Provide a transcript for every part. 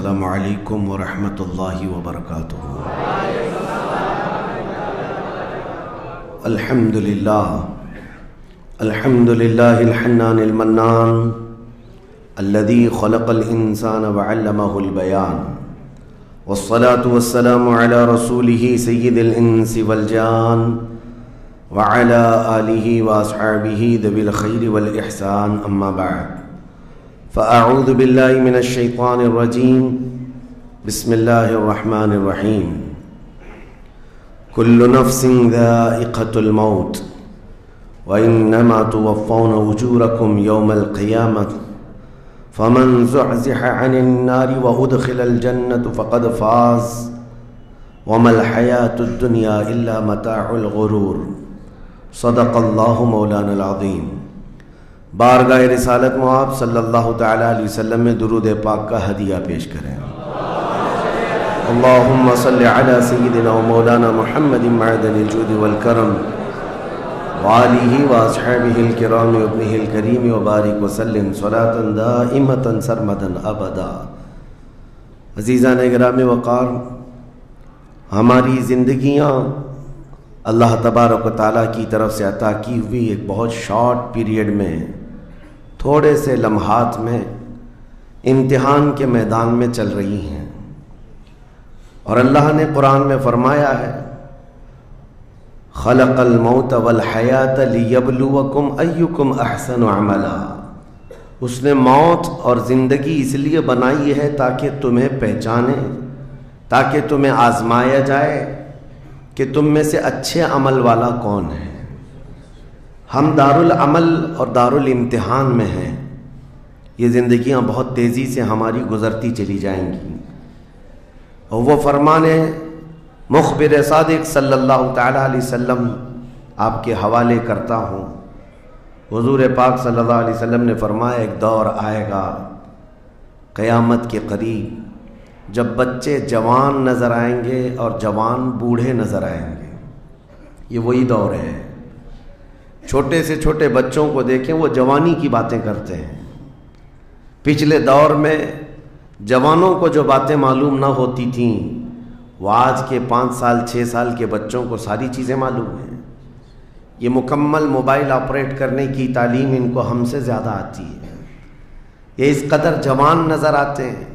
السلام علیکم ورحمۃ اللہ وبرکاتہ۔ الحمد للہ الحنان المنان الذي خلق الانسان وعلمه البیان، والصلاة والسلام على رسوله سید الانس والجان وعلى آلہ واصحابہ ذوی الخیر والاحسان، اما بعد فاعوذ باللہ من الشیطان الرجیم، بسم اللہ الرحمن الرحیم۔ کل نفس ذائقۃ الموت وانما توفون اجورکم یوم القیامۃ فمن زحزح عن النار وادخل الجنۃ فقد فاز وما الحیاۃ الدنیا الا متاع الغرور۔ صدق اللہ مولانا العظیم۔ بارگاہ رسالت مآب صلی اللہ تعالی علیہ وسلم میں درود پاک کا ہدیہ پیش کریں۔ اللہم صلی علی سیدنا و مولانا محمد معدن الجود والکرم وآلہ واصحابہ الکرام وابنہ الکریم وبارک وسلم صلاۃ دائمۃ سرمدا ابدا۔ عزیزان گرامی وقار، ہماری زندگیاں اللہ تبارک و تعالیٰ کی طرف سے عطا کی ہوئی ایک بہت شارٹ پیریڈ میں، تھوڑے سے لمحات میں امتحان کے میدان میں چل رہی ہیں، اور اللہ نے قرآن میں فرمایا ہے خلق الموت والحیات لیبلوکم ایکم احسن عملا۔ اس نے موت اور زندگی اس لیے بنائی ہے تاکہ تمہیں پہچانے، تاکہ تمہیں آزمایا جائے کہ تم میں سے اچھے عمل والا کون ہے۔ ہم دارالعمل اور دارالامتحان میں ہیں۔ یہ زندگیاں بہت تیزی سے ہماری گزرتی چلی جائیں گی، اور وہ فرمان مخبر صادق صلی اللہ تعالی علیہ وسلم آپ کے حوالے کرتا ہوں۔ حضور پاک صلی اللہ علیہ وسلم نے فرمایا ایک دور آئے گا قیامت کے قریب جب بچے جوان نظر آئیں گے اور جوان بوڑھے نظر آئیں گے۔ یہ وہی دور ہے۔ چھوٹے سے چھوٹے بچوں کو دیکھیں، وہ جوانی کی باتیں کرتے ہیں۔ پچھلے دور میں جوانوں کو جو باتیں معلوم نہ ہوتی تھیں، وہ آج کے 5 سال 6 سال کے بچوں کو ساری چیزیں معلوم ہیں۔ یہ مکمل موبائل آپریٹ کرنے کی تعلیم ان کو ہم سے زیادہ آتی ہے۔ یہ اس قدر جوان نظر آتے ہیں،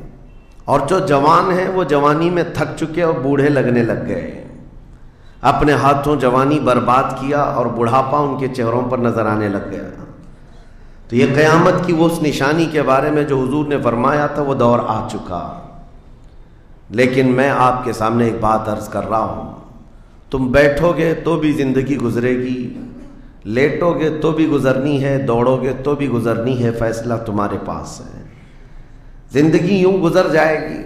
اور جو جوان ہیں وہ جوانی میں تھک چکے اور بوڑھے لگنے لگ گئے، اپنے ہاتھوں جوانی برباد کیا اور بڑھاپا ان کے چہروں پر نظر آنے لگ گیا۔ تو یہ قیامت کی وہ اس نشانی کے بارے میں جو حضور نے فرمایا تھا، وہ دور آ چکا۔ لیکن میں آپ کے سامنے ایک بات عرض کر رہا ہوں، تم بیٹھو گے تو بھی زندگی گزرے گی، لیٹو گے تو بھی گزرنی ہے، دوڑو گے تو بھی گزرنی ہے، فیصلہ تمہارے پاس ہے۔ زندگی یوں گزر جائے گی،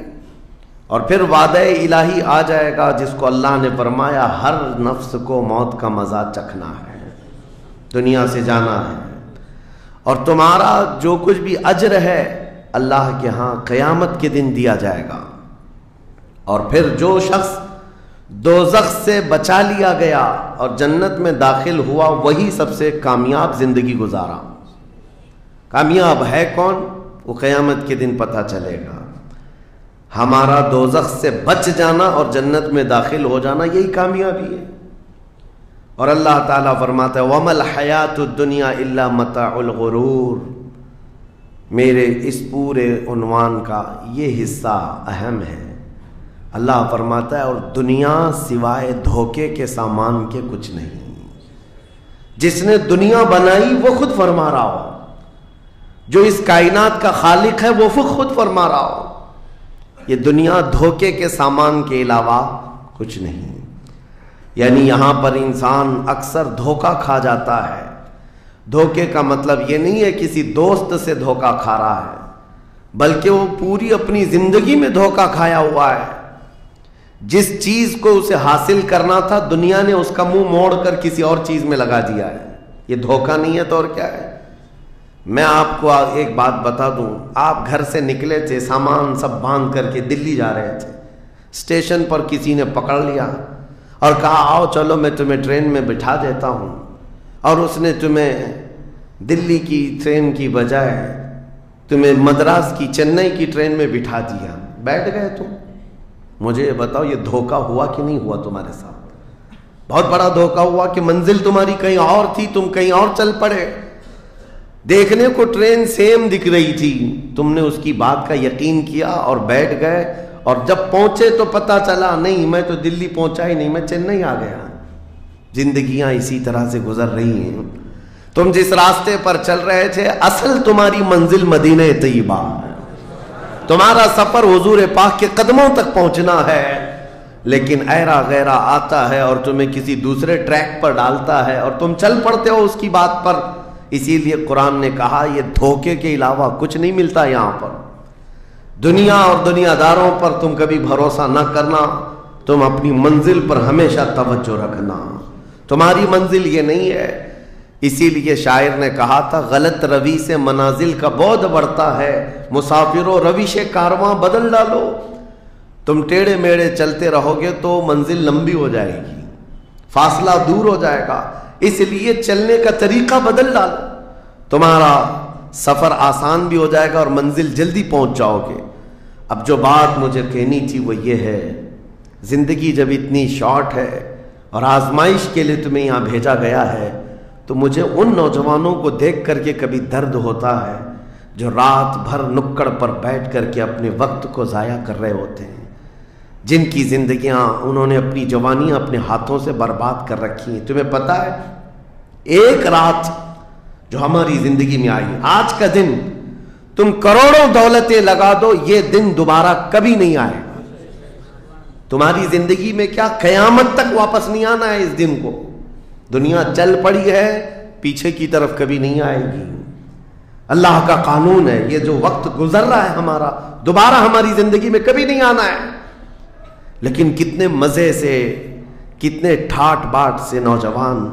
اور پھر وعدہ الہی آ جائے گا جس کو اللہ نے فرمایا ہر نفس کو موت کا مزہ چکھنا ہے، دنیا سے جانا ہے، اور تمہارا جو کچھ بھی اجر ہے اللہ کے ہاں قیامت کے دن دیا جائے گا۔ اور پھر جو شخص دوزخ سے بچا لیا گیا اور جنت میں داخل ہوا، وہی سب سے کامیاب زندگی گزارا۔ کامیاب ہے کون؟ وہ قیامت کے دن پتہ چلے گا۔ ہمارا دوزخ سے بچ جانا اور جنت میں داخل ہو جانا، یہی کامیابی ہے۔ اور اللہ تعالیٰ فرماتا ہے وَمَا الْحَيَاةُ الدُّنْيَا إِلَّا مَتَاعُ الْغُرُورِ۔ میرے اس پورے عنوان کا یہ حصہ اہم ہے۔ اللہ فرماتا ہے اور دنیا سوائے دھوکے کے سامان کے کچھ نہیں۔ جس نے دنیا بنائی وہ خود فرما رہا ہو، جو اس کائنات کا خالق ہے وہ خود فرما رہا ہو، یہ دنیا دھوکے کے سامان کے علاوہ کچھ نہیں۔ یعنی یہاں پر انسان اکثر دھوکہ کھا جاتا ہے۔ دھوکے کا مطلب یہ نہیں ہے کسی دوست سے دھوکہ کھا رہا ہے، بلکہ وہ پوری اپنی زندگی میں دھوکہ کھایا ہوا ہے۔ جس چیز کو اسے حاصل کرنا تھا، دنیا نے اس کا منہ موڑ کر کسی اور چیز میں لگا دیا ہے۔ یہ دھوکہ نہیں ہے تو اور کیا ہے؟ میں آپ کو ایک بات بتا دوں، آپ گھر سے نکلے تھے، سامان سب باندھ کر کے دلی جا رہے تھے، اسٹیشن پر کسی نے پکڑ لیا اور کہا آؤ چلو میں تمہیں ٹرین میں بٹھا دیتا ہوں، اور اس نے تمہیں دلی کی ٹرین کی بجائے تمہیں مدراس کی چنئی کی ٹرین میں بٹھا دیا، بیٹھ گئے تم. مجھے بتاؤ یہ دھوکہ ہوا کہ نہیں ہوا تمہارے ساتھ؟ بہت بڑا دھوکہ ہوا کہ منزل تمہاری کہیں اور تھی، تم کہیں اور چل پڑے. دیکھنے کو ٹرین سیم دکھ رہی تھی، تم نے اس کی بات کا یقین کیا اور بیٹھ گئے، اور جب پہنچے تو پتا چلا نہیں میں تو دلی پہنچا ہی نہیں، میں چنئی آ گیا. زندگیاں اسی طرح سے گزر رہی ہیں. تم جس راستے پر چل رہے تھے اصل تمہاری منزل مدینہ طیبہ ہے، تمہارا سفر حضور پاک کے قدموں تک پہنچنا ہے، لیکن ایرا غیرہ آتا ہے اور تمہیں کسی دوسرے ٹریک پر ڈالتا ہے اور تم چل پڑتے ہو اس کی بات پر. اسی لیے قرآن نے کہا یہ دھوکے کے علاوہ کچھ نہیں ملتا یہاں پر. دنیا اور دنیا داروں پر تم کبھی بھروسہ نہ کرنا، تم اپنی منزل پر ہمیشہ توجہ رکھنا. تمہاری منزل یہ نہیں ہے. اسی لیے شاعر نے کہا تھا غلط روی سے منازل کا بعد بڑھتا ہے، مسافروں روش کارواں بدل ڈالو. تم ٹیڑے میڑے چلتے رہو گے تو منزل لمبی ہو جائے گی، فاصلہ دور ہو جائے گا. اس لیے چلنے کا طریقہ بدل ڈالو، تمہارا سفر آسان بھی ہو جائے گا اور منزل جلدی پہنچ جاؤ گے. اب جو بات مجھے کہنی تھی وہ یہ ہے، زندگی جب اتنی شارٹ ہے اور آزمائش کے لیے تمہیں یہاں بھیجا گیا ہے، تو مجھے ان نوجوانوں کو دیکھ کر کے کبھی درد ہوتا ہے جو رات بھر نکڑ پر بیٹھ کر کے اپنے وقت کو ضائع کر رہے ہوتے ہیں، جن کی زندگیاں انہوں نے اپنی جوانیاں اپنے ہاتھوں سے برباد کر رکھی ہیں. تمہیں پتہ ہے ایک رات جو ہماری زندگی میں آئی، آج کا دن تم کروڑوں دولتیں لگا دو، یہ دن دوبارہ کبھی نہیں آئے گا. تمہاری زندگی میں کیا قیامت تک واپس نہیں آنا ہے اس دن کو. دنیا چل پڑی ہے، پیچھے کی طرف کبھی نہیں آئے گی. اللہ کا قانون ہے، یہ جو وقت گزر رہا ہے ہمارا دوبارہ ہماری زندگی میں کبھی نہیں آنا ہے. لیکن کتنے مزے سے، کتنے ٹھاٹ باٹ سے نوجوان،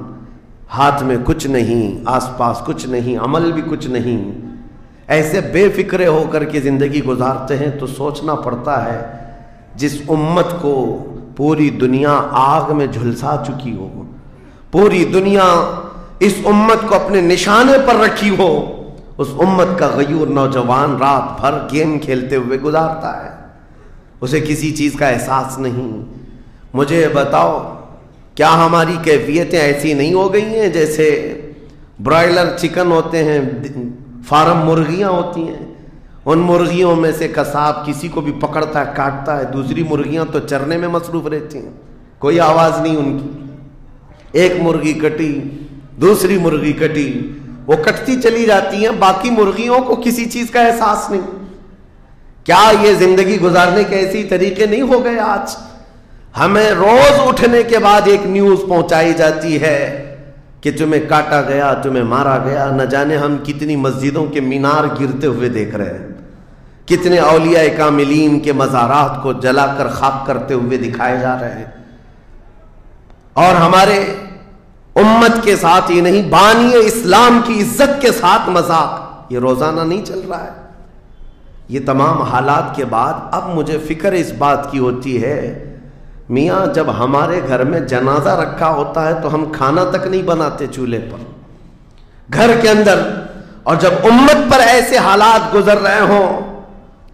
ہاتھ میں کچھ نہیں، آس پاس کچھ نہیں، عمل بھی کچھ نہیں، ایسے بے فکرے ہو کر کے زندگی گزارتے ہیں. تو سوچنا پڑتا ہے جس امت کو پوری دنیا آگ میں جھلسا چکی ہو، پوری دنیا اس امت کو اپنے نشانے پر رکھی ہو، اس امت کا غیور نوجوان رات بھر گیم کھیلتے ہوئے گزارتا ہے، اسے کسی چیز کا احساس نہیں. مجھے بتاؤ کیا ہماری کیفیتیں ایسی نہیں ہو گئی ہیں جیسے برائلر چکن ہوتے ہیں، فارم مرغیاں ہوتی ہیں، ان مرغیوں میں سے قصاب کسی کو بھی پکڑتا ہے کاٹتا ہے، دوسری مرغیاں تو چرنے میں مصروف رہتی ہیں، کوئی آواز نہیں ان کی. ایک مرغی کٹی، دوسری مرغی کٹی، وہ کٹتی چلی جاتی ہیں، باقی مرغیوں کو کسی چیز کا احساس نہیں. کیا یہ زندگی گزارنے کے ایسے طریقے نہیں ہو گئے؟ آج ہمیں روز اٹھنے کے بعد ایک نیوز پہنچائی جاتی ہے کہ تمہیں کاٹا گیا، تمہیں مارا گیا. نہ جانے ہم کتنی مسجدوں کے مینار گرتے ہوئے دیکھ رہے ہیں، کتنے اولیاء کاملین کے مزارات کو جلا کر خاک کرتے ہوئے دکھائے جا رہے ہیں. اور ہمارے امت کے ساتھ ہی نہیں، بانی اسلام کی عزت کے ساتھ مذاق، یہ روزانہ نہیں چل رہا ہے. یہ تمام حالات کے بعد اب مجھے فکر اس بات کی ہوتی ہے، میاں جب ہمارے گھر میں جنازہ رکھا ہوتا ہے تو ہم کھانا تک نہیں بناتے چولہے پر گھر کے اندر، اور جب امت پر ایسے حالات گزر رہے ہوں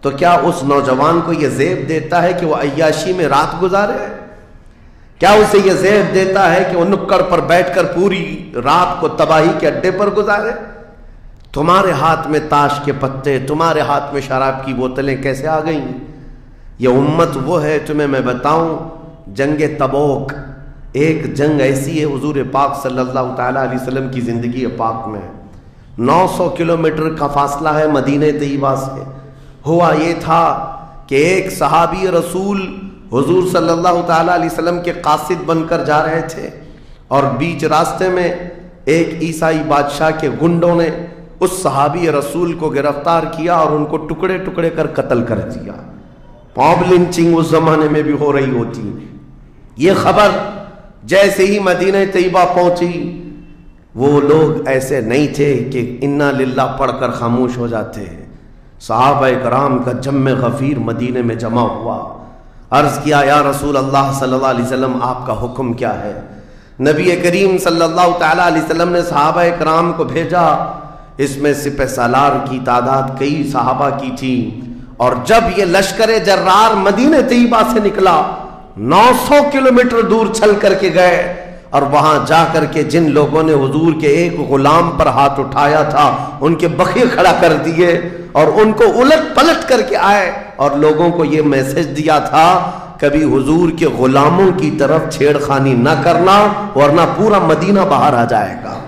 تو کیا اس نوجوان کو یہ زیب دیتا ہے کہ وہ عیاشی میں رات گزارے؟ کیا اسے یہ زیب دیتا ہے کہ وہ نکڑ پر بیٹھ کر پوری رات کو تباہی کے اڈے پر گزارے؟ تمہارے ہاتھ میں تاش کے پتے، تمہارے ہاتھ میں شراب کی بوتلیں کیسے آ گئیں؟ یہ امت وہ ہے، تمہیں میں بتاؤں، جنگ تبوک ایک جنگ ایسی ہے حضور پاک صلی اللہ تعالیٰ علیہ وسلم کی زندگی پاک میں 900 کلومیٹر کا فاصلہ ہے مدینہ طیبہ سے. ہوا یہ تھا کہ ایک صحابی رسول حضور صلی اللہ تعالیٰ علیہ وسلم کے قاصد بن کر جا رہے تھے، اور بیچ راستے میں ایک عیسائی بادشاہ کے گنڈوں نے اس صحابی رسول کو گرفتار کیا اور ان کو ٹکڑے ٹکڑے کر قتل کر دیا. موب لنچنگ اس زمانے میں بھی ہو رہی ہوتی. یہ خبر جیسے ہی مدینہ طیبہ پہنچی، وہ لوگ ایسے نہیں تھے کہ انا للہ پڑھ کر خاموش ہو جاتے. صحابہ کرام کا جمع غفیر مدینے میں جمع ہوا. عرض کیا یا رسول اللہ صلی اللہ علیہ وسلم آپ کا حکم کیا ہے؟ نبی کریم صلی اللہ تعالیٰ علیہ وسلم نے صحابہ کرام کو بھیجا. اس میں سپہ سالار کی تعداد کئی صحابہ کی تھی اور جب یہ لشکر جرار مدینہ طیبہ سے نکلا 900 کلومیٹر دور چل کر کے گئے، اور وہاں جا کر کے جن لوگوں نے حضور کے ایک غلام پر ہاتھ اٹھایا تھا ان کے بخیے کھڑا کر دیے اور ان کو الٹ پلٹ کر کے آئے اور لوگوں کو یہ میسج دیا تھا کبھی حضور کے غلاموں کی طرف چھیڑ خانی نہ کرنا ورنہ پورا مدینہ باہر آ جائے گا۔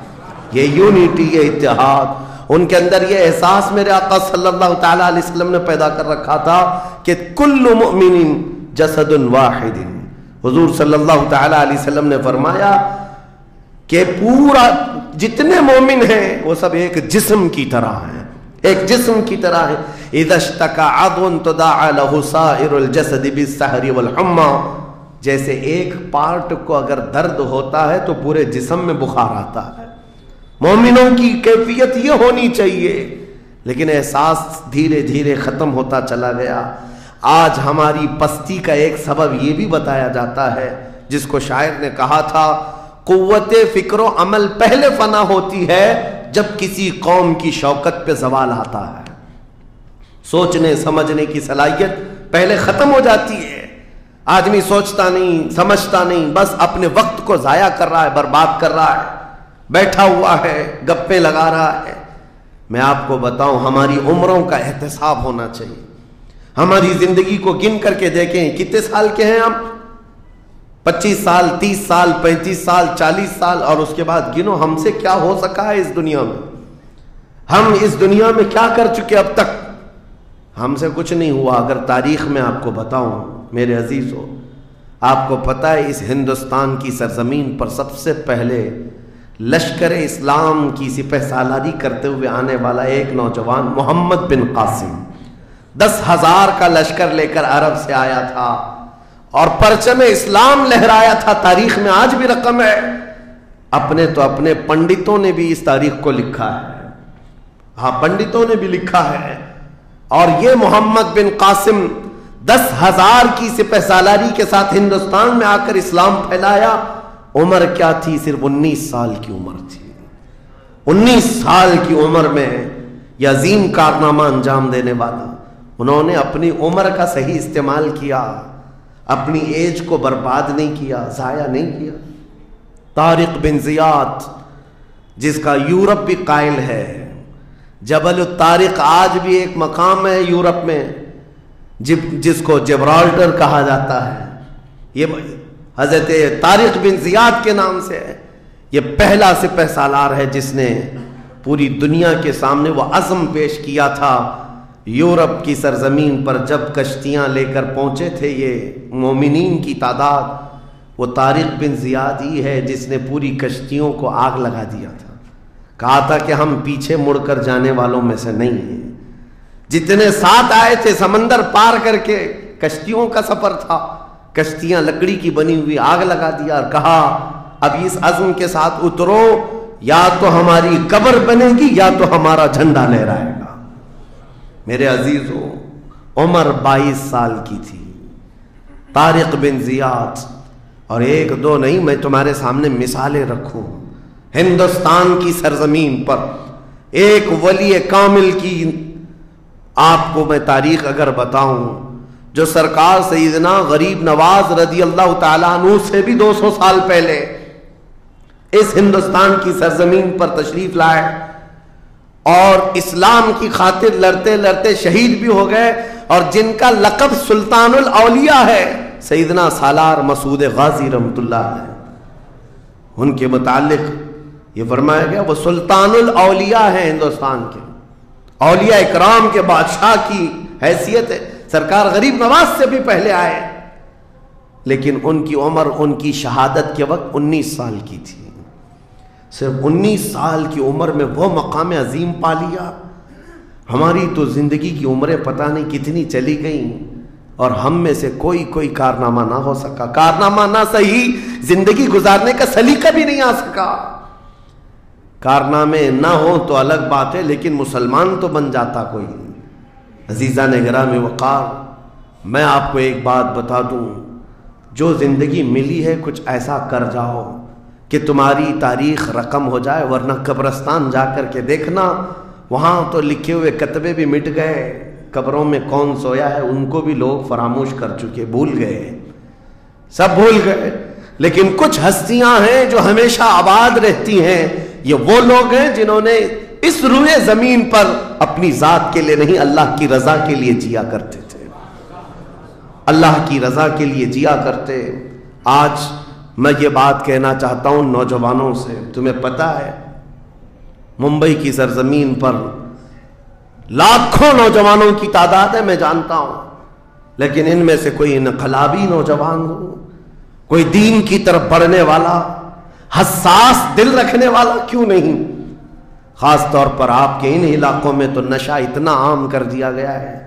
یہ یونٹی، یہ اتحاد، ان کے اندر یہ احساس میرے آقا صلی اللہ تعالی علیہ وسلم نے پیدا کر رکھا تھا کہ کل مؤمن جسد واحد۔ حضور صلی اللہ تعالی علیہ وسلم نے فرمایا کہ پورا جتنے مومن ہیں وہ سب ایک جسم کی طرح ہیں، ایک جسم کی طرح ہے۔ اذا اشتکى عضو تداعى له سائر الجسد بالسحر والحمى، جیسے ایک پارٹ کو اگر درد ہوتا ہے تو پورے جسم میں بخار آتا ہے۔ مومنوں کی کیفیت یہ ہونی چاہیے، لیکن احساس دھیرے دھیرے ختم ہوتا چلا گیا۔ آج ہماری پستی کا ایک سبب یہ بھی بتایا جاتا ہے جس کو شاعر نے کہا تھا، قوت فکر و عمل پہلے فنا ہوتی ہے جب کسی قوم کی شوکت پہ زوال آتا ہے۔ سوچنے سمجھنے کی صلاحیت پہلے ختم ہو جاتی ہے، آدمی سوچتا نہیں سمجھتا نہیں، بس اپنے وقت کو ضائع کر رہا ہے، برباد کر رہا ہے، بیٹھا ہوا ہے، گپیں لگا رہا ہے۔ میں آپ کو بتاؤں ہماری عمروں کا احتساب ہونا چاہیے۔ ہماری زندگی کو گن کر کے دیکھیں کتنے سال کے ہیں ہم، 25 سال 30 سال 35 سال 40 سال، اور اس کے بعد گنو ہم سے کیا ہو سکا ہے اس دنیا میں، ہم اس دنیا میں کیا کر چکے اب تک۔ ہم سے کچھ نہیں ہوا۔ اگر تاریخ میں آپ کو بتاؤں میرے عزیزو، آپ کو پتہ ہے اس ہندوستان کی سرزمین پر سب سے پہلے لشکر اسلام کی سپہ سالاری کرتے ہوئے آنے والا ایک نوجوان محمد بن قاسم 10,000 کا لشکر لے کر عرب سے آیا تھا اور پرچم اسلام لہرایا تھا۔ تاریخ میں آج بھی رقم ہے، اپنے تو اپنے پنڈتوں نے بھی اس تاریخ کو لکھا ہے، ہاں پنڈتوں نے بھی لکھا ہے۔ اور یہ محمد بن قاسم 10,000 کی سپہ سالاری کے ساتھ ہندوستان میں آ کر اسلام پھیلایا۔ عمر کیا تھی؟ صرف 19 سال کی عمر تھی۔ 19 سال کی عمر میں یہ عظیم کارنامہ انجام دینے والا، انہوں نے اپنی عمر کا صحیح استعمال کیا، اپنی ایج کو برباد نہیں کیا، ضائع نہیں کیا۔ طارق بن زیاد جس کا یورپ بھی قائل ہے، جبل الطارق آج بھی ایک مقام ہے یورپ میں جس کو جبرالٹر کہا جاتا ہے، یہ حضرت طارق بن زیاد کے نام سے ہے۔ یہ پہلا سپہ سالار ہے جس نے پوری دنیا کے سامنے وہ عزم پیش کیا تھا۔ یورپ کی سرزمین پر جب کشتیاں لے کر پہنچے تھے یہ مومنین کی تعداد، وہ طارق بن زیاد ہی ہے جس نے پوری کشتیوں کو آگ لگا دیا تھا، کہا تھا کہ ہم پیچھے مڑ کر جانے والوں میں سے نہیں ہیں۔ جتنے ساتھ آئے تھے سمندر پار کر کے، کشتیوں کا سفر تھا، کشتیاں لکڑی کی بنی ہوئی، آگ لگا دیا اور کہا اب اس عزم کے ساتھ اترو، یا تو ہماری قبر بنے گی یا تو ہمارا جھنڈا لہرائے گا۔ میرے عزیزو، عمر 22 سال کی تھی طارق بن زیاد، اور ایک دو نہیں، میں تمہارے سامنے مثالیں رکھوں۔ ہندوستان کی سرزمین پر ایک ولی کامل کی آپ کو میں تاریخ اگر بتاؤں، جو سرکار سیدنا غریب نواز رضی اللہ تعالیٰ عنہ سے بھی 200 سال پہلے اس ہندوستان کی سرزمین پر تشریف لائے اور اسلام کی خاطر لڑتے لڑتے شہید بھی ہو گئے، اور جن کا لقب سلطان الاولیاء ہے، سیدنا سالار مسعود غازی رحمۃ اللہ علیہ، ان کے متعلق یہ فرمایا گیا وہ سلطان الاولیاء ہیں، ہندوستان کے اولیاء اکرام کے بادشاہ کی حیثیت ہے۔ سرکار غریب نواز سے بھی پہلے آئے، لیکن ان کی عمر ان کی شہادت کے وقت 19 سال کی تھی۔ صرف 19 سال کی عمر میں وہ مقام عظیم پا لیا۔ ہماری تو زندگی کی عمریں پتہ نہیں کتنی چلی گئیں، اور ہم میں سے کوئی کارنامہ نہ ہو سکا، کارنامہ نہ صحیح زندگی گزارنے کا سلیقہ بھی نہیں آ سکا۔ کارنامے نہ ہوں تو الگ بات ہے، لیکن مسلمان تو بن جاتا کوئی۔ عزیزان گرامی وقار، میں آپ کو ایک بات بتا دوں، جو زندگی ملی ہے کچھ ایسا کر جاؤ کہ تمہاری تاریخ رقم ہو جائے، ورنہ قبرستان جا کر کے دیکھنا، وہاں تو لکھے ہوئے کتبے بھی مٹ گئے، قبروں میں کون سویا ہے ان کو بھی لوگ فراموش کر چکے، بھول گئے، سب بھول گئے۔ لیکن کچھ ہستیاں ہیں جو ہمیشہ آباد رہتی ہیں، یہ وہ لوگ ہیں جنہوں نے اس روئے زمین پر اپنی ذات کے لیے نہیں، اللہ کی رضا کے لیے جیا کرتے تھے، اللہ کی رضا کے لیے جیا کرتے۔ آج میں یہ بات کہنا چاہتا ہوں نوجوانوں سے، تمہیں پتہ ہے ممبئی کی سرزمین پر لاکھوں نوجوانوں کی تعداد ہے، میں جانتا ہوں، لیکن ان میں سے کوئی انقلابی نوجوان ہو، کوئی دین کی طرف بڑھنے والا، حساس دل رکھنے والا کیوں نہیں؟ خاص طور پر آپ کے ان علاقوں میں تو نشہ اتنا عام کر دیا گیا ہے،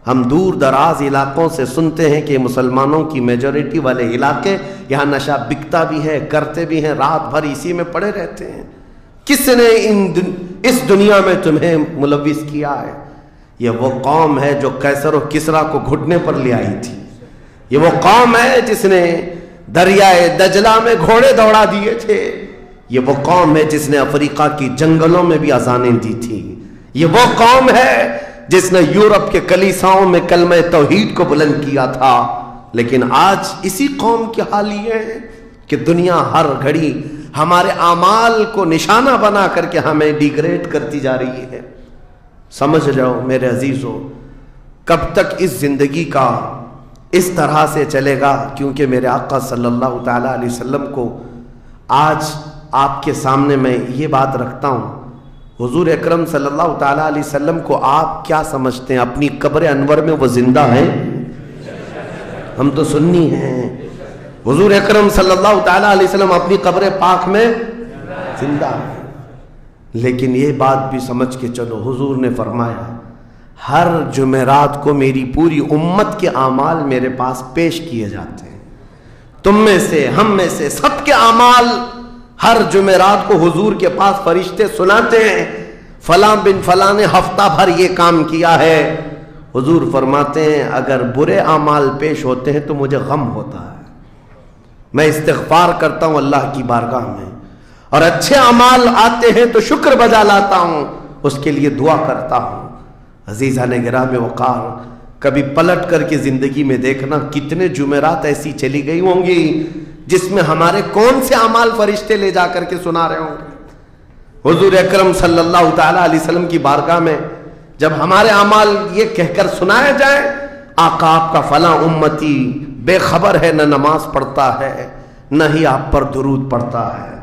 ہم دور دراز علاقوں سے سنتے ہیں کہ مسلمانوں کی میجورٹی والے علاقے، یہاں نشہ بکتا بھی ہے، کرتے بھی ہیں، رات بھر اسی میں پڑے رہتے ہیں۔ کس نے اس دنیا میں تمہیں ملوث کیا ہے؟ یہ وہ قوم ہے جو قیصر و کسریٰ کو گھٹنے پر لے آئی تھی، یہ وہ قوم ہے جس نے دریائے دجلہ میں گھوڑے دوڑا دیے تھے، یہ وہ قوم ہے جس نے افریقہ کی جنگلوں میں بھی اذانیں دی تھی، یہ وہ قوم ہے جس نے یورپ کے کلیساؤں میں کلمہ توحید کو بلند کیا تھا۔ لیکن آج اسی قوم کی حال یہ ہے کہ دنیا ہر گھڑی ہمارے اعمال کو نشانہ بنا کر کے ہمیں ڈیگریڈ کرتی جا رہی ہے۔ سمجھ جاؤ میرے عزیزو، کب تک اس زندگی کا اس طرح سے چلے گا؟ کیونکہ میرے آقا صلی اللہ تعالیٰ علیہ وسلم کو آج آپ کے سامنے میں یہ بات رکھتا ہوں، حضور اکرم صلی اللہ تعالیٰ علیہ وسلم کو آپ کیا سمجھتے ہیں؟ اپنی قبر انور میں وہ زندہ ہیں؟ ہم تو سنی ہیں۔ حضور اکرم صلی اللہ تعالیٰ علیہ وسلم اپنی قبر پاک میں زندہ ہیں، لیکن یہ بات بھی سمجھ کے چلو، حضور نے فرمایا ہر جمعرات کو میری پوری امت کے اعمال میرے پاس پیش کیے جاتے ہیں، تم میں سے، ہم میں سے، سب کے اعمال ہر جمعرات کو حضور کے پاس فرشتے سناتے ہیں، فلاں بن فلاں نے ہفتہ بھر یہ کام کیا ہے۔ حضور فرماتے ہیں اگر برے اعمال پیش ہوتے ہیں تو مجھے غم ہوتا ہے، میں استغفار کرتا ہوں اللہ کی بارگاہ میں، اور اچھے اعمال آتے ہیں تو شکر بجا لاتا ہوں، اس کے لیے دعا کرتا ہوں۔ عزیزان گرامی وقار، کبھی پلٹ کر کے زندگی میں دیکھنا کتنے جمعرات ایسی چلی گئی ہوں گی جس میں ہمارے کون سے اعمال فرشتے لے جا کر کے سنا رہے ہوں گے۔ حضور اکرم صلی اللہ تعالیٰ علیہ وسلم کی بارگاہ میں جب ہمارے اعمال یہ کہہ کر سنائے جائیں آقا آپ کا فلاں امتی بے خبر ہے، نہ نماز پڑھتا ہے، نہ ہی آپ پر درود پڑھتا ہے،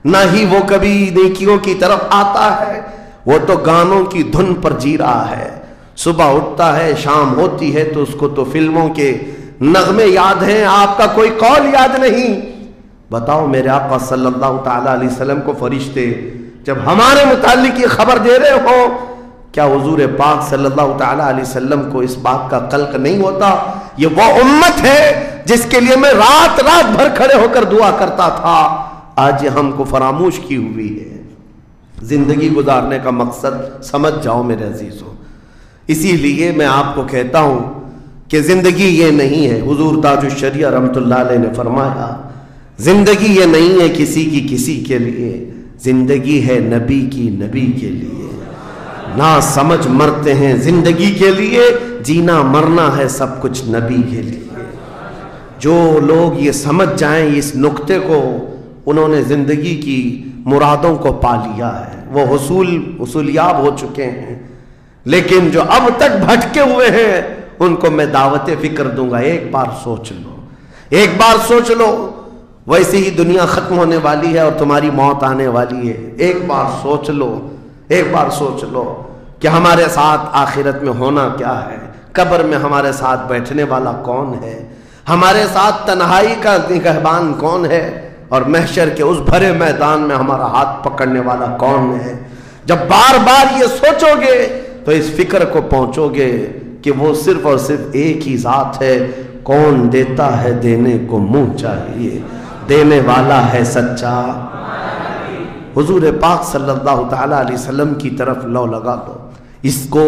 نہ ہی وہ کبھی نیکیوں کی طرف آتا ہے، وہ تو گانوں کی دھن پر جی رہا ہے، صبح اٹھتا ہے، شام ہوتی ہے تو اس کو تو فلموں کے نغمے یاد ہیں، آپ کا کوئی قول یاد نہیں۔ بتاؤ میرے آقا صلی اللہ تعالیٰ علیہ وسلم کو فرشتے جب ہمارے متعلق یہ خبر دے رہے ہو، کیا حضور پاک صلی اللہ تعالیٰ علیہ وسلم کو اس بات کا قلق نہیں ہوتا؟ یہ وہ امت ہے جس کے لیے میں رات رات بھر کھڑے ہو کر دعا کرتا تھا، آج یہ ہم کو فراموش کی ہوئی ہے۔ زندگی گزارنے کا مقصد سمجھ جاؤ میرے عزیزوں، اسی لیے میں آپ کو کہتا ہوں کہ زندگی یہ نہیں ہے، حضور تاج الشریعہ رحمۃ اللہ علیہ نے فرمایا زندگی یہ نہیں ہے کسی کی کسی کے لیے، زندگی ہے نبی کی نبی کے لیے، نہ سمجھ مرتے ہیں زندگی کے لیے، جینا مرنا ہے سب کچھ نبی کے لیے۔ جو لوگ یہ سمجھ جائیں اس نقطے کو، انہوں نے زندگی کی مرادوں کو پا لیا ہے، وہ حصولیاب ہو چکے ہیں۔ لیکن جو اب تک بھٹکے ہوئے ہیں ان کو میں دعوت فکر دوں گا، ایک بار سوچ لو، ایک بار سوچ لو، ویسے ہی دنیا ختم ہونے والی ہے اور تمہاری موت آنے والی ہے، ایک بار سوچ لو، ایک بار سوچ لو کہ ہمارے ساتھ آخرت میں ہونا کیا ہے، قبر میں ہمارے ساتھ بیٹھنے والا کون ہے، ہمارے ساتھ تنہائی کا نگہبان کون ہے، اور محشر کے اس بھرے میدان میں ہمارا ہاتھ پکڑنے والا کون ہے۔ جب بار بار یہ سوچو گے تو اس فکر کو پہنچو گے کہ وہ صرف اور صرف ایک ہی ذات ہے، کون دیتا ہے دینے کو منہ چاہیے، دینے والا ہے سچا۔ حضور پاک صلی اللہ تعالیٰ علیہ وسلم کی طرف لو لگا دو۔ اس کو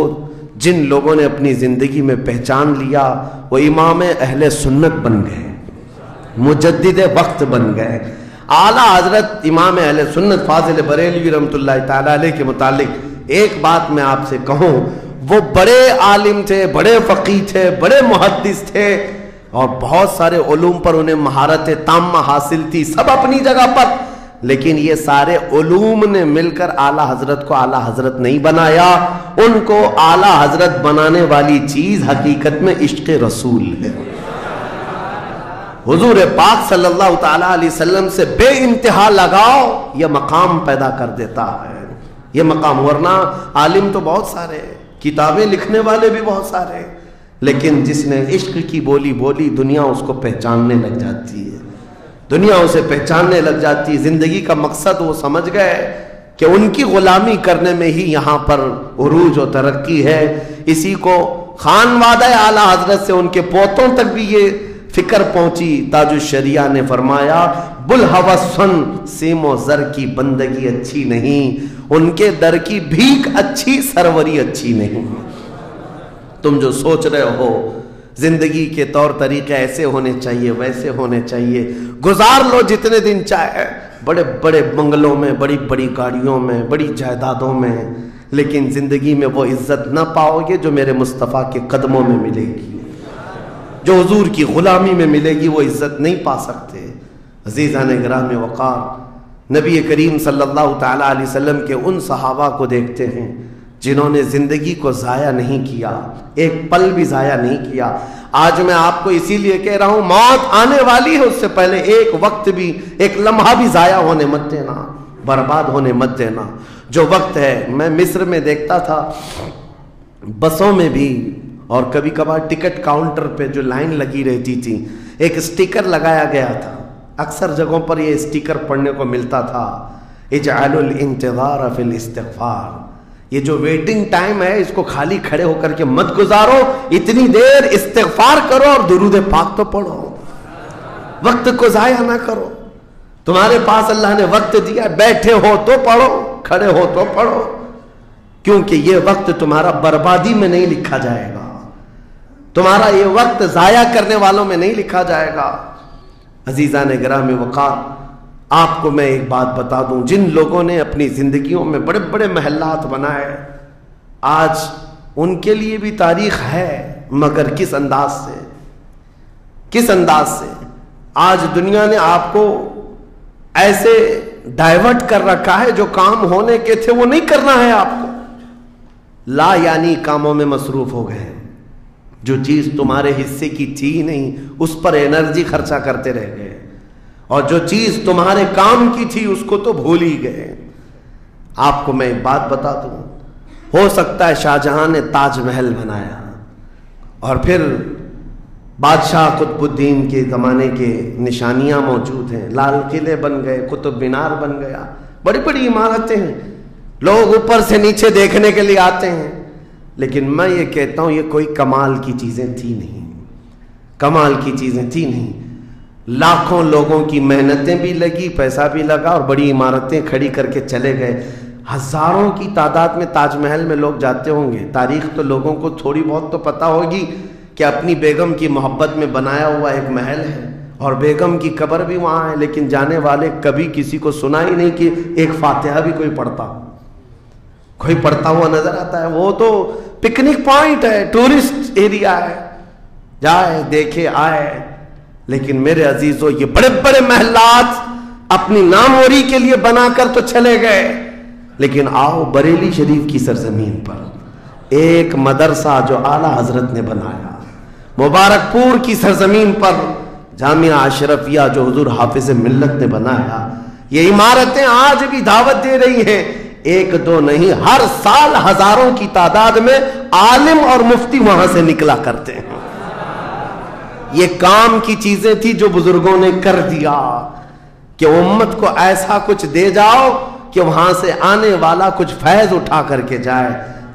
جن لوگوں نے اپنی زندگی میں پہچان لیا وہ امام اہل سنت بن گئے، مجدد وقت بن گئے۔ اعلیٰ حضرت امام اہل سنت فاضل بریلوی رحمۃ اللہ تعالیٰ علیہ کے متعلق ایک بات میں آپ سے کہوں، وہ بڑے عالم تھے، بڑے فقیہ تھے، بڑے محدث تھے، اور بہت سارے علوم پر انہیں مہارت تامہ حاصل تھی، سب اپنی جگہ پر، لیکن یہ سارے علوم نے مل کر اعلیٰ حضرت کو اعلیٰ حضرت نہیں بنایا. ان کو اعلیٰ حضرت بنانے والی چیز حقیقت میں عشق رسول ہے. حضور پاک صلی اللہ تعالی علیہ وسلم سے بے انتہا لگاؤ یہ مقام پیدا کر دیتا ہے. یہ مقام، ورنہ عالم تو بہت سارے، کتابیں لکھنے والے بھی بہت سارے، لیکن جس نے عشق کی بولی بولی دنیا اس کو پہچاننے لگ جاتی ہے، دنیا اسے پہچاننے لگ جاتی ہے. زندگی کا مقصد وہ سمجھ گئے کہ ان کی غلامی کرنے میں ہی یہاں پر عروج و ترقی ہے. اسی کو خانوادہ اعلیٰ حضرت سے ان کے پوتوں تک بھی یہ فکر پہنچی. تاج الشریعہ نے فرمایا بلحوثن سیم و زر کی بندگی اچھی نہیں، ان کے در کی بھیک اچھی، سروری اچھی نہیں. تم جو سوچ رہے ہو زندگی کے طور طریقے ایسے ہونے چاہیے، ویسے ہونے چاہیے، گزار لو جتنے دن چاہے بڑے بڑے بنگلوں میں، بڑی بڑی گاڑیوں میں، بڑی جائیدادوں میں، لیکن زندگی میں وہ عزت نہ پاؤ گے جو میرے مصطفیٰ کے قدموں میں ملے گی. جو حضور کی غلامی میں ملے گی وہ عزت نہیں پا سکتے. عزیزان گرامی وقار، نبی کریم صلی اللہ تعالی علیہ وسلم کے ان صحابہ کو دیکھتے ہیں جنہوں نے زندگی کو ضائع نہیں کیا، ایک پل بھی ضائع نہیں کیا. آج میں آپ کو اسی لیے کہہ رہا ہوں موت آنے والی ہے، اس سے پہلے ایک وقت بھی، ایک لمحہ بھی ضائع ہونے مت دینا، برباد ہونے مت دینا. جو وقت ہے، میں مصر میں دیکھتا تھا بسوں میں بھی، اور کبھی کبھار ٹکٹ کاؤنٹر پہ جو لائن لگی رہتی تھی ایک اسٹیکر لگایا گیا تھا. اکثر جگہوں پر یہ اسٹیکر پڑھنے کو ملتا تھا، اجعلوا الانتظار فی الاستغفار. یہ جو ویٹنگ ٹائم ہے اس کو خالی کھڑے ہو کر کے مت گزارو، اتنی دیر استغفار کرو اور درود پاک تو پڑھو، وقت کو ضائع نہ کرو. تمہارے پاس اللہ نے وقت دیا، بیٹھے ہو تو پڑھو، کھڑے ہو تو پڑھو، کیونکہ یہ وقت تمہارا بربادی میں نہیں لکھا جائے گا، تمہارا یہ وقت ضائع کرنے والوں میں نہیں لکھا جائے گا. عزیزان گرامی وقار، آپ کو میں ایک بات بتا دوں، جن لوگوں نے اپنی زندگیوں میں بڑے بڑے محلات بنائے، آج ان کے لیے بھی تاریخ ہے، مگر کس انداز سے، کس انداز سے. آج دنیا نے آپ کو ایسے ڈائیورٹ کر رکھا ہے، جو کام ہونے کے تھے وہ نہیں کرنا ہے آپ کو، لا یعنی کاموں میں مصروف ہو گئے. جو چیز تمہارے حصے کی تھی نہیں اس پر انرجی خرچہ کرتے رہ گئے، اور جو چیز تمہارے کام کی تھی اس کو تو بھول ہی گئے. آپ کو میں ایک بات بتا دوں، ہو سکتا ہے شاہ جہاں نے تاج محل بنایا، اور پھر بادشاہ قطب الدین کے زمانے کے نشانیاں موجود ہیں، لال قلعے بن گئے، قطب مینار بن گیا، بڑی بڑی عمارتیں ہیں، لوگ اوپر سے نیچے دیکھنے کے لیے آتے ہیں. لیکن میں یہ کہتا ہوں یہ کوئی کمال کی چیزیں تھی نہیں، کمال کی چیزیں تھی نہیں. لاکھوں لوگوں کی محنتیں بھی لگی، پیسہ بھی لگا، اور بڑی عمارتیں کھڑی کر کے چلے گئے. ہزاروں کی تعداد میں تاج محل میں لوگ جاتے ہوں گے. تاریخ تو لوگوں کو تھوڑی بہت تو پتہ ہوگی کہ اپنی بیگم کی محبت میں بنایا ہوا ایک محل ہے، اور بیگم کی قبر بھی وہاں ہے، لیکن جانے والے کبھی کسی کو سنا ہی نہیں کہ ایک فاتحہ بھی کوئی پڑھتا ہو، کوئی پڑھتا ہوا نظر آتا ہے. وہ تو پکنک پوائنٹ ہے، ٹورسٹ ایریا ہے، جائے دیکھے آئے. لیکن میرے عزیزو یہ بڑے بڑے محلات اپنی ناموری کے لیے بنا کر تو چلے گئے، لیکن آؤ بریلی شریف کی سرزمین پر ایک مدرسہ جو اعلیٰ حضرت نے بنایا، مبارک پور کی سرزمین پر جامعہ اشرفیہ جو حضور حافظ ملت نے بنایا، یہ عمارتیں آج بھی دعوت دے رہی ہیں. ایک دو نہیں، ہر سال ہزاروں کی تعداد میں عالم اور مفتی وہاں سے نکلا کرتے ہیں. یہ کام کی چیزیں تھی جو بزرگوں نے کر دیا کہ امت کو ایسا کچھ دے جاؤ کہ وہاں سے آنے والا کچھ فیض اٹھا کر کے جائے.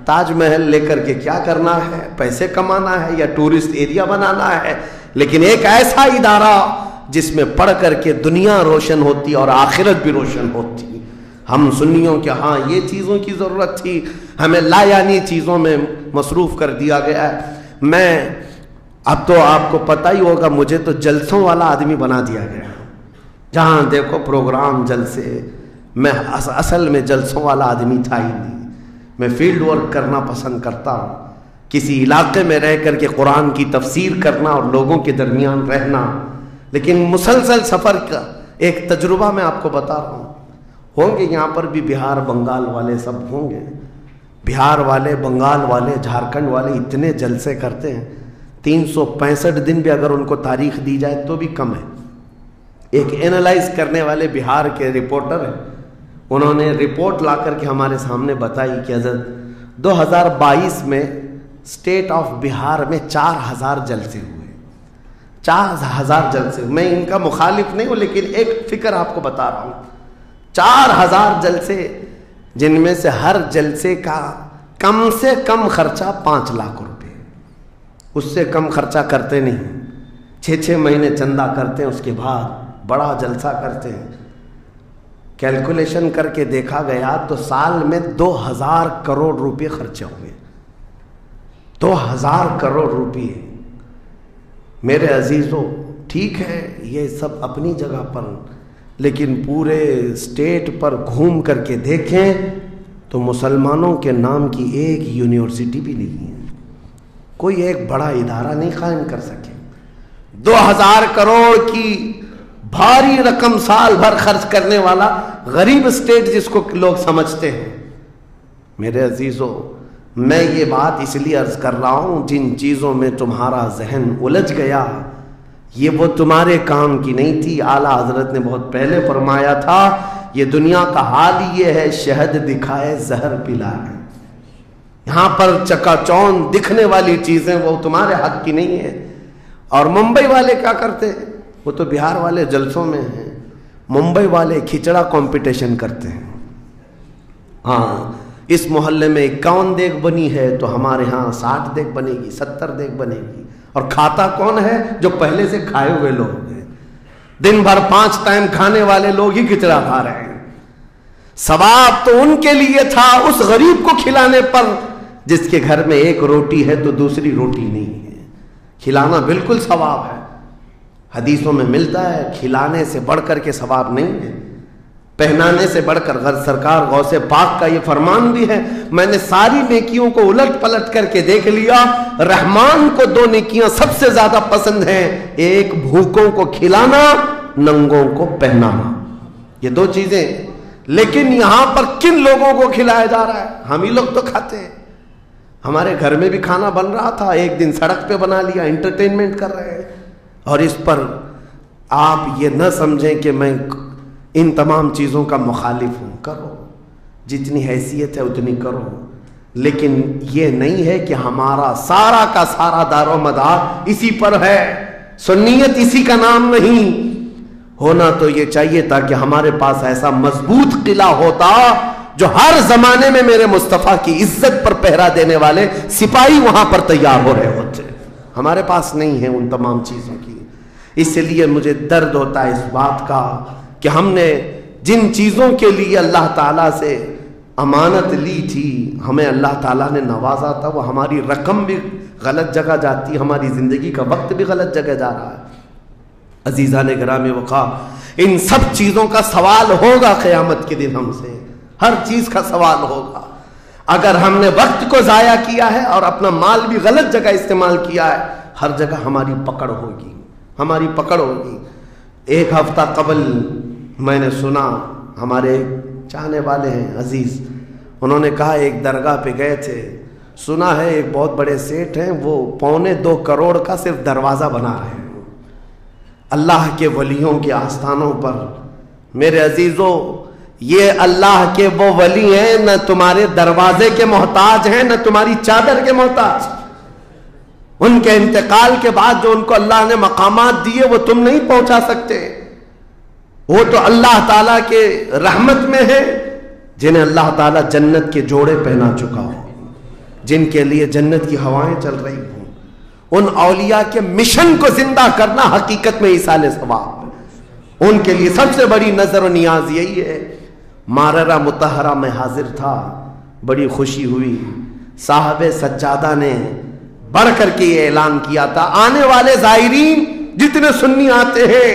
تاج محل لے کر کے کیا کرنا ہے؟ پیسے کمانا ہے یا ٹورسٹ ایریا بنانا ہے؟ لیکن ایک ایسا ادارہ جس میں پڑھ کر کے دنیا روشن ہوتی اور آخرت بھی روشن ہوتی. ہم سنیوں کے ہاں یہ چیزوں کی ضرورت تھی، ہمیں لا یعنی چیزوں میں مصروف کر دیا گیا ہے. میں اب تو آپ کو پتہ ہی ہوگا، مجھے تو جلسوں والا آدمی بنا دیا گیا، جہاں دیکھو پروگرام جلسے. میں اصل میں جلسوں والا آدمی تھا ہی نہیں. میں فیلڈ ورک کرنا پسند کرتا ہوں، کسی علاقے میں رہ کر کے قرآن کی تفسیر کرنا اور لوگوں کے درمیان رہنا، لیکن مسلسل سفر کا ایک تجربہ میں آپ کو بتا رہا ہوں۔ ہوں گے یہاں پر بھی بہار بنگال والے، سب ہوں گے، بہار والے، بنگال والے، جھارکھنڈ والے اتنے جلسے کرتے ہیں، 365 دن بھی اگر ان کو تاریخ دی جائے تو بھی کم ہے۔ ایک اینالائز کرنے والے بہار کے رپورٹر ہیں، انہوں نے رپورٹ لا کر کے ہمارے سامنے بتائی کہ حضرت 2022 میں اسٹیٹ آف بہار میں 4000 جلسے ہوئے، 4000 جلسے۔ میں ان کا مخالف نہیں ہوں، لیکن ایک فکر آپ کو بتا رہا ہوں، 4000 جلسے، جن میں سے ہر جلسے کا کم سے کم خرچہ 5 لاکھ روپے، اس سے کم خرچہ کرتے نہیں، 6 مہینے چندہ کرتے ہیں، اس کے بعد بڑا جلسہ کرتے ہیں۔ کیلکولیشن کر کے دیکھا گیا تو سال میں 2000 کروڑ روپے خرچے ہوئے، 2000 کروڑ روپے۔ میرے عزیزوں، ٹھیک ہے یہ سب اپنی جگہ پر، لیکن پورے اسٹیٹ پر گھوم کر کے دیکھیں تو مسلمانوں کے نام کی ایک یونیورسٹی بھی نہیں ہے، کوئی ایک بڑا ادارہ نہیں قائم کر سکے۔ 2000 کروڑ کی بھاری رقم سال بھر خرچ کرنے والا غریب اسٹیٹ جس کو لوگ سمجھتے ہیں۔ میرے عزیزوں، میں یہ بات اس لیے عرض کر رہا ہوں، جن چیزوں میں تمہارا ذہن الجھ گیا یہ وہ تمہارے کام کی نہیں تھی۔ اعلیٰ حضرت نے بہت پہلے فرمایا تھا، یہ دنیا کا حال یہ ہے، شہد دکھائے زہر پلائے۔ یہاں پر چکا چوند دکھنے والی چیزیں وہ تمہارے حق کی نہیں ہے۔ اور ممبئی والے کیا کرتے ہیں؟ وہ تو بہار والے جلسوں میں ہیں، ممبئی والے کھچڑا کمپٹیشن کرتے ہیں۔ ہاں، اس محلے میں 51 دیگ بنی ہے تو ہمارے ہاں 60 دیگ بنے گی، 70 دیگ بنے گی۔ اور کھاتا کون ہے؟ جو پہلے سے کھائے ہوئے لوگ ہیں، دن بھر 5 ٹائم کھانے والے لوگ ہی کھچڑا کھا رہے ہیں۔ ثواب تو ان کے لیے تھا اس غریب کو کھلانے پر جس کے گھر میں ایک روٹی ہے تو دوسری روٹی نہیں ہے۔ کھلانا بالکل ثواب ہے، حدیثوں میں ملتا ہے، کھلانے سے بڑھ کر کے ثواب نہیں ہے، پہنانے سے بڑھ کر۔ سرکار غوث پاک کا یہ فرمان بھی ہے، میں نے ساری نیکیوں کو الٹ پلٹ کر کے دیکھ لیا، رحمان کو 2 نیکیاں سب سے زیادہ پسند ہیں، ایک بھوکوں کو کھلانا، ننگوں کو پہنانا، یہ 2 چیزیں۔ لیکن یہاں پر کن لوگوں کو کھلایا جا رہا ہے؟ ہم ہی لوگ تو کھاتے ہیں۔ ہمارے گھر میں بھی کھانا بن رہا تھا، ایک دن سڑک پہ بنا لیا، انٹرٹینمنٹ کر رہے ہیں۔ اور اس پر آپ یہ نہ سمجھیں کہ میں ان تمام چیزوں کا مخالف ہوں، کرو جتنی حیثیت ہے اتنی کرو، لیکن یہ نہیں ہے کہ ہمارا سارا کا سارا دار و مدار اسی پر ہے۔ سنیت اسی کا نام نہیں ہونا تو یہ چاہیے تاکہ ہمارے پاس ایسا مضبوط قلعہ ہوتا جو ہر زمانے میں میرے مصطفیٰ کی عزت پر پہرا دینے والے سپاہی وہاں پر تیار ہو رہے ہوتے۔ ہمارے پاس نہیں ہے ان تمام چیزوں کی، اس لیے مجھے درد ہوتا ہے اس بات کا کہ ہم نے جن چیزوں کے لیے اللہ تعالیٰ سے امانت لی تھی، ہمیں اللہ تعالیٰ نے نوازا تھا، وہ ہماری رقم بھی غلط جگہ جاتی، ہماری زندگی کا وقت بھی غلط جگہ جا رہا ہے۔ عزیزان گرامی وقار، ان سب چیزوں کا سوال ہوگا قیامت کے دن ہم سے، ہر چیز کا سوال ہوگا۔ اگر ہم نے وقت کو ضائع کیا ہے اور اپنا مال بھی غلط جگہ استعمال کیا ہے، ہر جگہ ہماری پکڑ ہوگی، ہماری پکڑ ہوگی۔ ایک ہفتہ قبل میں نے سنا، ہمارے چاہنے والے ہیں عزیز، انہوں نے کہا ایک درگاہ پہ گئے تھے، سنا ہے ایک بہت بڑے سیٹ ہیں، وہ 2.25 کروڑ کا صرف دروازہ بنا رہے ہیں اللہ کے ولیوں کے آستانوں پر۔ میرے عزیزوں، یہ اللہ کے وہ ولی ہیں، نہ تمہارے دروازے کے محتاج ہیں، نہ تمہاری چادر کے محتاج۔ ان کے انتقال کے بعد جو ان کو اللہ نے مقامات دیے وہ تم نہیں پہنچا سکتے، وہ تو اللہ تعالیٰ کے رحمت میں ہے، جنہیں اللہ تعالیٰ جنت کے جوڑے پہنا چکا ہو، جن کے لیے جنت کی ہوائیں چل رہی ہوں۔ ان اولیاء کے مشن کو زندہ کرنا حقیقت میں ایصال ثواب، ان کے لیے سب سے بڑی نظر و نیاز یہی ہے۔ ماررہ مطہرہ میں حاضر تھا، بڑی خوشی ہوئی، صاحب سجادہ نے بڑھ کر کے یہ اعلان کیا تھا، آنے والے زائرین جتنے سنی آتے ہیں،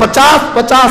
50-50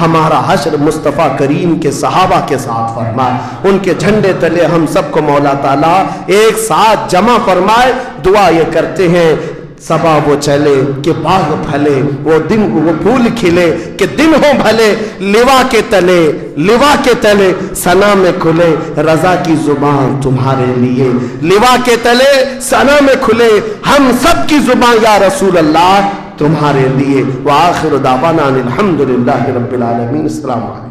ہمارا حشر مصطفیٰ کریم کے صحابہ کے ساتھ فرمائے، ان کے جھنڈے تلے ہم سب کو مولا تعالیٰ ایک ساتھ جمع فرمائے۔ دعا یہ کرتے ہیں صبا وہ چلے کہ باغ پھلے، وہ دن وہ پھول کھلے کہ دن ہو بھلے، لوا کے تلے ثنا میں کھلے رضا کی زبان تمہارے لیے، لوا کے تلے ثنا میں کھلے ہم سب کی زبان یا رسول اللہ تمہارے لیے۔ وآخر دعوانا الحمدللہ رب العالمین۔ السلام علیکم۔